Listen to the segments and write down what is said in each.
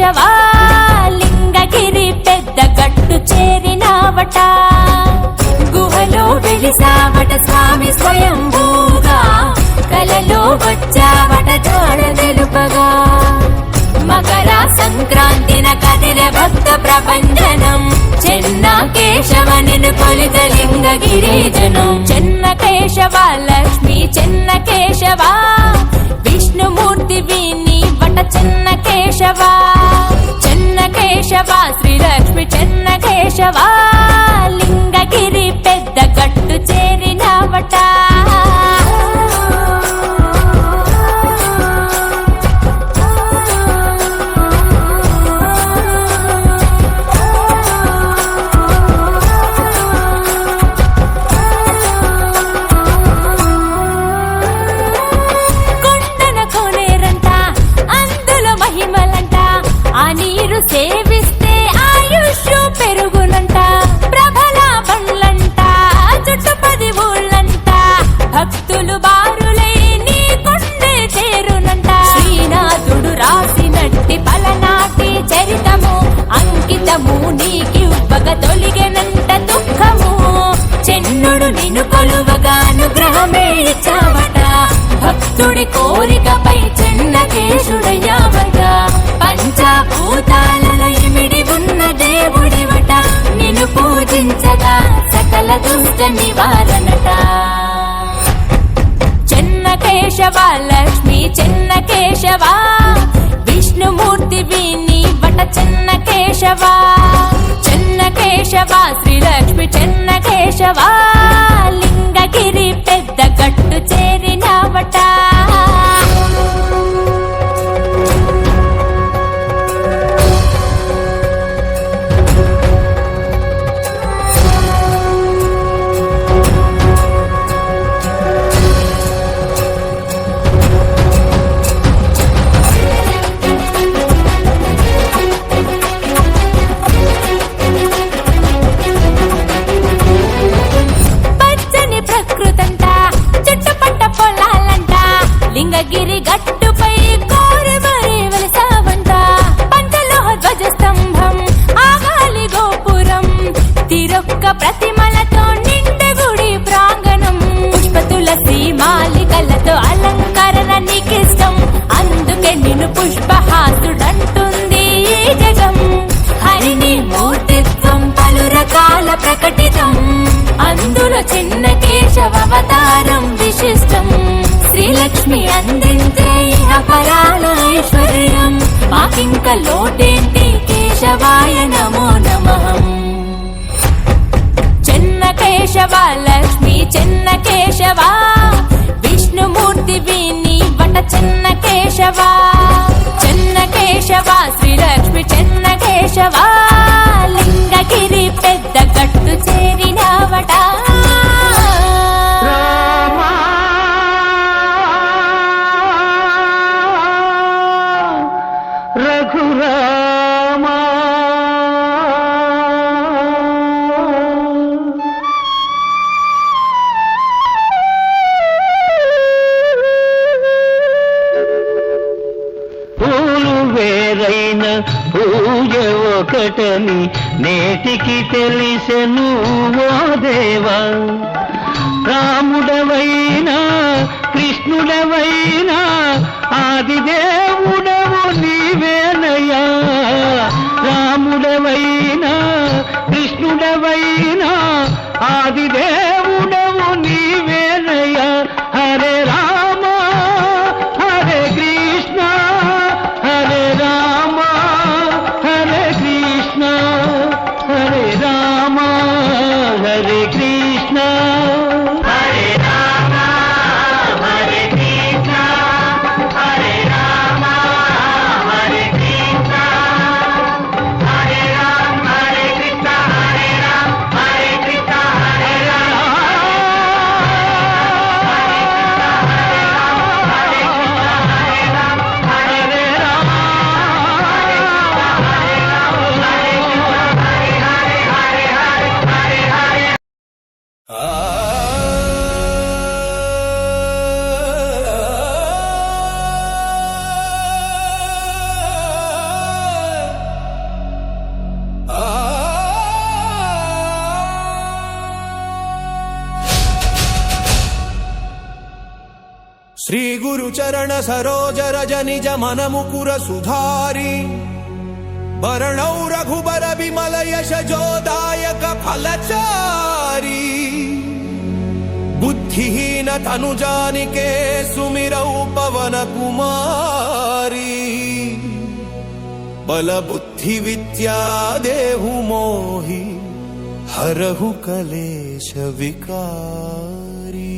కేశవా లింగగిరి పెద్ద గట్టు చేరినావట గుహలో వెలిసావట స్వామి స్వయంభూగా కలలో వచ్చావట జాడ తెలుపగా మకర సంక్రాంతిన కదిలే భక్త ప్రపంచనం చెన్న కేశవనిను కొలిత లింగగిరి జనం చెన్న కేశవ లక్ష్మి చెన్న కేశవా విష్ణుమూర్తి విని వట చెన్న కేశవా చెన్న కేశవా శ్రీలక్ష్మి చెన్న కేశవా లింగగిరి పెద్ద గట్టు చేరినవట సేవిస్తే ఆయుష్ పెరుగునంట ప్రభల బండ్లంట చుట్టుపది ఊళ్ళంట భక్తులు బారులై నీ కొండే చేరునంట శ్రీనాథుడు రాసినట్టి పలనాటి చరితము అంకితము నీకి ఉప్పగ తొలిగెనంట దుఃఖము చెన్నుడు నిన్ను కొలువగా అనుగ్రహమే ఇచ్చావట భక్తుడి కోరికపై చెన్నకేశుడయ్యావట పంచభూతాలలో ఇమిడి ఉన్న దేవుడివట నిన్ను పూజించగా సకల దుష్ట నివారణట చెన్న కేశవ లక్ష్మి చెన్న కేశవా విష్ణుమూర్తి విని వట చెన్న కేశవా చెన్న కేశవా శ్రీలక్ష్మి చెన్న కేశవా లింగగిరి పెద్ద గట్టు చేరినవట లింగగిరి గట్టుపై కోరి మరి వెలిసావంట పంచలోహ ధ్వజ స్తంభం ఆగాలి గోపురం తిరొక్క ప్రతిమలతో నిండె గుడి ప్రాంగణం పుష్ప తులసి మాలికలతో అలంకరణ నీకిష్టం అందుకే నిన్ను పుష్పహాసుడంటుంది ఈ జగం హరిని మూర్తిత్వం పలు రకాల ప్రకటితం అందులో చిన్న కేశవ అవతారం విశిష్టం శ్రీలక్ష్మి అందించే పరాల ఐశ్వర్యం మాకింక లోటేంటి కేశవాయ నమో నమః చెన్న కేశవ లక్ష్మి చెన్న కేశవా విష్ణుమూర్తి విని వట చెన్న కేశవా చెన్న కేశవా శ్రీలక్ష్మి చెన్న కేశవా లింగగిరి పెద్ద గట్టు చేరినవట పూజ ఒకటని నేటికి తెలిసెను ఓ దేవా రాముడవైనా కృష్ణుడవైనా ఆదిదేవుడవు నీవేనయ్యా రాముడవైనా కృష్ణుడవైనా ఆదిదేవుడవు నీవేనయ్యా హరే రామ హరే కృష్ణ హరే రామ హరే కృష్ణ హరే రామ హరే కృష్ణ హరే రామ హరే కృష్ణ హరే రామ చరణ సరోజ రజ నిజ మనముకుర సుధారి వరణౌ రఘుబర విమల యశ జోదాయక ఫలచారి బుద్ధిహీన తనుజానికే సుమిరౌ పవన కుమారి బల బుద్ధి విద్యా దేహు మోహి హరహు కలేశ వికారీ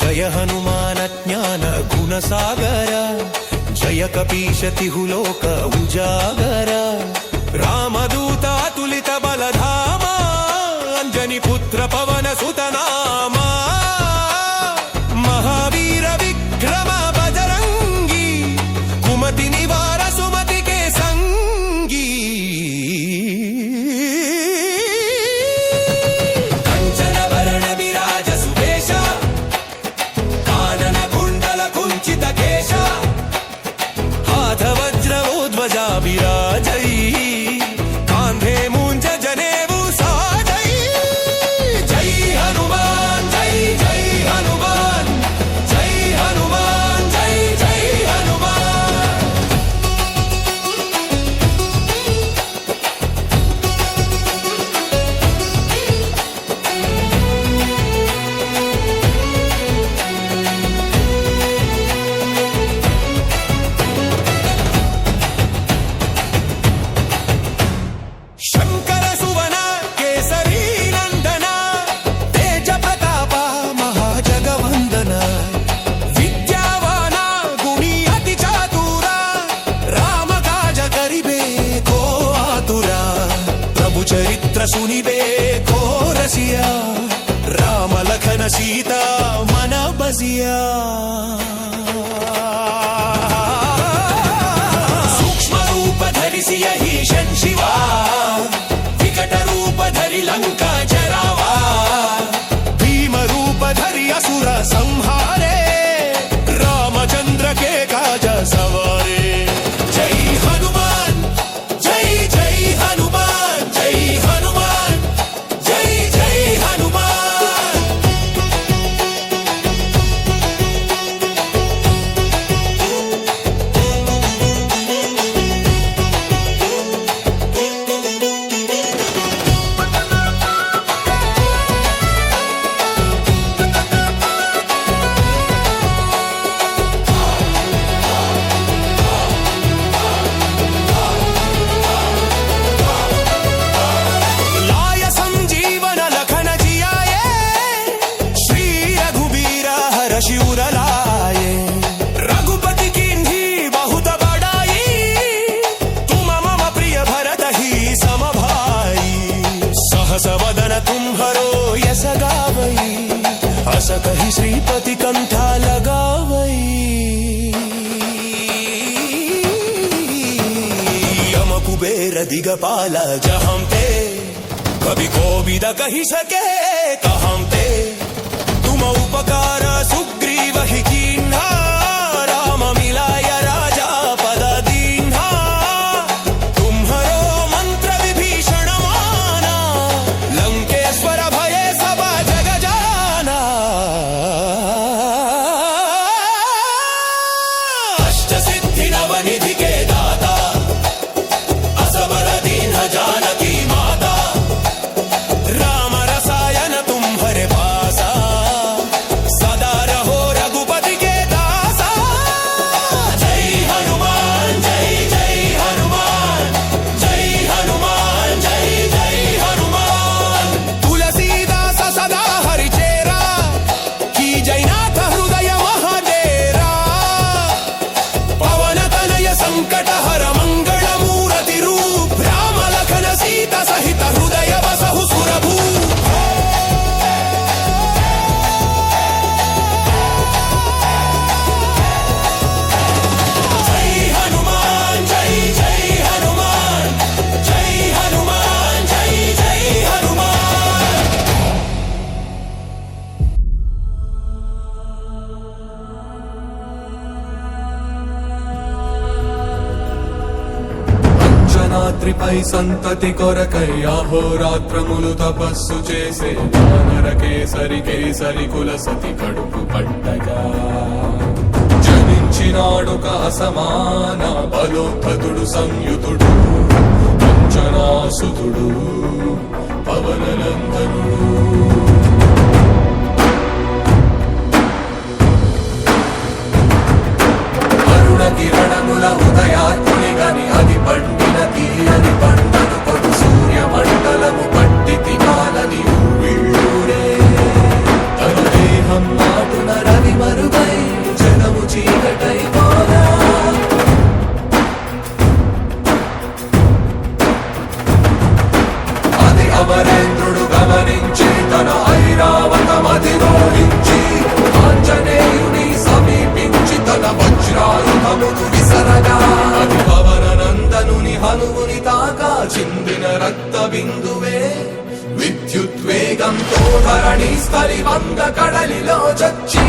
जय हनुमान ज्ञान गुण सागर जय कपीश तिहु लोक उजागर रामदूता तुलित बलधामा अंजनी पुत्र पवन सुत नामा महावीर विक्रम बजरंगी कुमति निवार सुमति के संगी कंचन वरण विराज सुवेशा कुंचित केश हाथ वज्रवोध्वजा विराजै कांधे मूंज जनेऊ साजै जय हनुमान जय जय हनुमान जय हनुमान जय जय हनुमान शंकर सुवन केसरी नंदन तेज प्रताप महाजगवंदन विद्यावान गुणी अति चातुरा राम काज करिबे को आतुरा प्रभु चरित्र सुनिबे को रसिया राम लखन सीता मन बसिया सूक्ष्म रूप धरिसि यही शन शिवा विकट रूप धरि लंका जरावा भीम रूप धरि असुर संहारे रामचंद्र के काज सवारे जय हनुमान जय जय हनुमान जय हनुमान जय जय हनुमान लाय संजीवन लखन जियाए श्री रघुबीर हर शिवर लाए रघुपति कीन्ही बहुत बड़ाई तुम मम प्रिय भरत ही सम भाई सहस वदन तुम्हरो यस गावई अस कहि श्रीपति कंठा लगावई यम कुबेर दिगपाल जहम ते कभी कोविद कही सके कहम ते तुम उपकार सुग्रीव ही कीन्हा राम मिलाय राजा पद दीन्हा तुम्हरो मंत्र विभीषण माना लंकेश्वर भय सब जग जाना अष्ट सिद्धि नव निधि के दाता असबर दीन जानकी माता राम रसायन तुम्हारे पासा सदा रहो रघुपति శేషమాద్రిపై సంతతి కొరకై అహోరాత్రములు తపస్సు చేసే వానర కేసరి కేసరి కుల సతి కడుపు పట్టగా జనించినాడొక అసమాన బలోద్ధతుడు సంయుతుడు అంజనాసుతుడు పవననందనుడు కిరణముల ఉదయాత్ముని గని అది పండిన తీయని పంటను కొడు సూర్య మండలము పట్టి తినాలని ఊళ్ళూరే తన దేహం నాటున రవి మరుగై జగము చీకటై పోరా అది అమరేంద్రుడు గమనించి తన ఐరావతమధిరోహించి ఆంజనేయుని సమీపించి తన వజ్రాయుధమును విసరగా అది పవననందనుని హనుముని తాకా చిందిన రక్త బిందువే విద్యుద్వేగంతో ధరణి స్థలి వంగ కడలిలో చచ్చి